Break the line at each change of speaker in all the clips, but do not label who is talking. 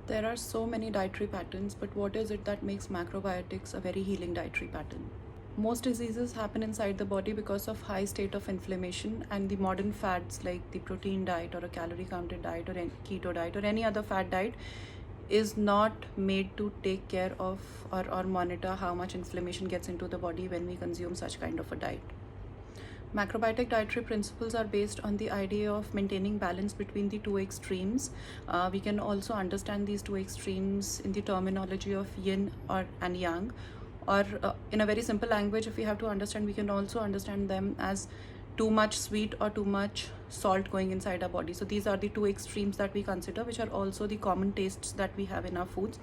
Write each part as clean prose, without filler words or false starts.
There are so many dietary patterns, but what is it that makes macrobiotics a very healing dietary pattern? Most diseases happen inside the body because of high state of inflammation, and the modern fads like the protein diet or a calorie counted diet or any keto diet or any other fad diet is not made to take care of or monitor how much inflammation gets into the body when we consume such kind of a diet. Macrobiotic dietary principles are based on the idea of maintaining balance between the two extremes. We can also understand these two extremes in the terminology of yin and yang, or in a very simple language, if we have to understand, we can also understand them as too much sweet or too much salt going inside our body. So these are the two extremes that we consider, which are also the common tastes that we have in our foods,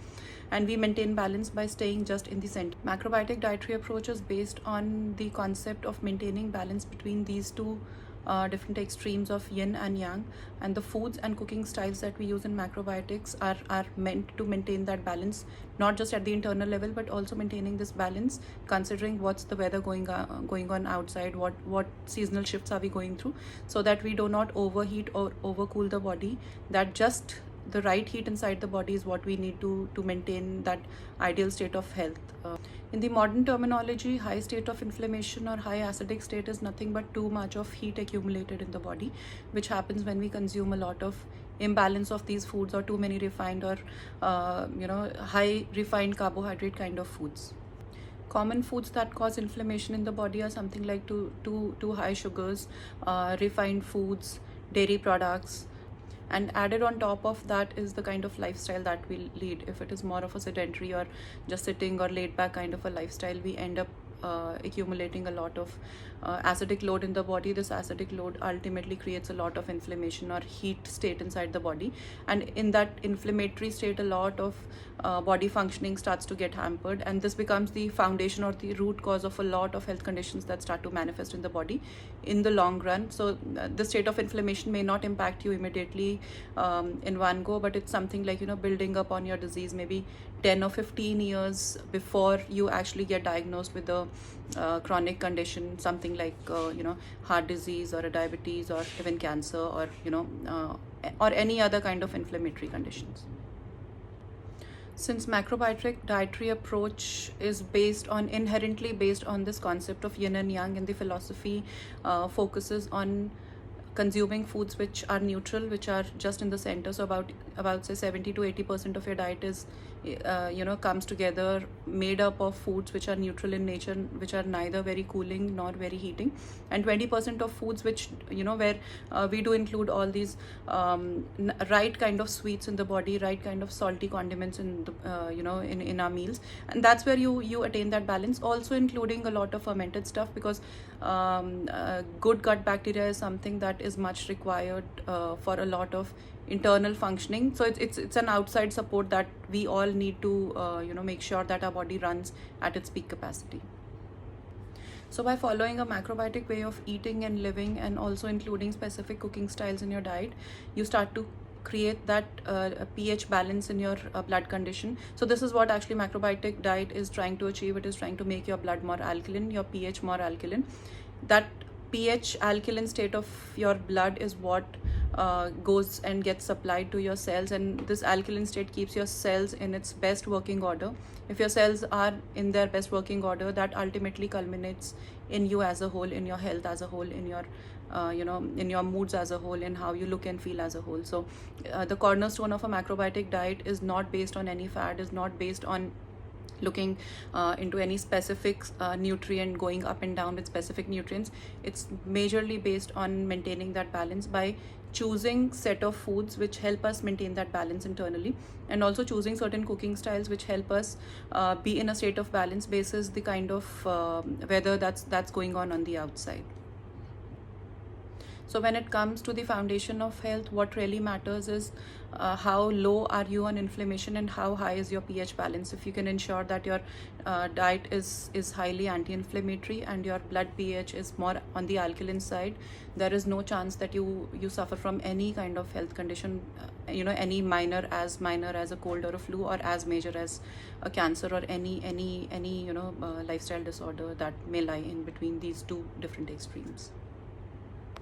and we maintain balance by staying just in the center. Macrobiotic dietary approach is based on the concept of maintaining balance between these two different extremes of yin and yang, and the foods and cooking styles that we use in macrobiotics are meant to maintain that balance, not just at the internal level but also maintaining this balance considering what's the weather going on outside, what seasonal shifts are we going through, so that we do not overheat or overcool the body. That just the right heat inside the body is what we need to maintain that ideal state of health. In the modern terminology, high state of inflammation or high acidic state is nothing but too much of heat accumulated in the body, which happens when we consume a lot of imbalance of these foods or too many refined or high refined carbohydrate kind of foods. Common foods that cause inflammation in the body are something like too high sugars, refined foods, dairy products, and added on top of that is the kind of lifestyle that we lead. If it is more of a sedentary or just sitting or laid back kind of a lifestyle, we end up accumulating a lot of acidic load in the body. This acidic load ultimately creates a lot of inflammation or heat state inside the body, and in that inflammatory state a lot of body functioning starts to get hampered, and this becomes the foundation or the root cause of a lot of health conditions that start to manifest in the body in the long run. So the state of inflammation may not impact you immediately in one go, but it's something like building up on your disease maybe 10 or 15 years before you actually get diagnosed with a chronic condition, something like heart disease or a diabetes or even cancer or or any other kind of inflammatory conditions. Since macrobiotic dietary approach is inherently based on this concept of yin and yang, and the philosophy focuses on consuming foods which are neutral, which are just in the center. So about say 70 to 80% of your diet is comes together, made up of foods which are neutral in nature, which are neither very cooling nor very heating, and 20% of foods which where we do include all these right kind of sweets in the body, right kind of salty condiments in the in our meals, and that's where you attain that balance, also including a lot of fermented stuff, because good gut bacteria is something that is much required for a lot of internal functioning. So it's an outside support that we all need to make sure that our body runs at its peak capacity. So by following a macrobiotic way of eating and living, and also including specific cooking styles in your diet, you start to create that pH balance in your blood condition. So this is what actually macrobiotic diet is trying to achieve. It is trying to make your blood more alkaline, your pH more alkaline. That pH alkaline state of your blood is what goes and gets supplied to your cells, and this alkaline state keeps your cells in its best working order. If your cells are in their best working order, that ultimately culminates in you as a whole, in your health as a whole, in your in your moods as a whole, in how you look and feel as a whole. So the cornerstone of a macrobiotic diet is not based on any fad, is not based on looking into any specific nutrient, going up and down with specific nutrients. It's majorly based on maintaining that balance by choosing set of foods which help us maintain that balance internally, and also choosing certain cooking styles which help us be in a state of balance basis the kind of weather that's going on the outside. So when it comes to the foundation of health, what really matters is how low are you on inflammation and how high is your pH balance. If you can ensure that your diet is highly anti-inflammatory and your blood pH is more on the alkaline side, there is no chance that you suffer from any kind of health condition, any minor as a cold or a flu, or as major as a cancer, or any lifestyle disorder that may lie in between these two different extremes.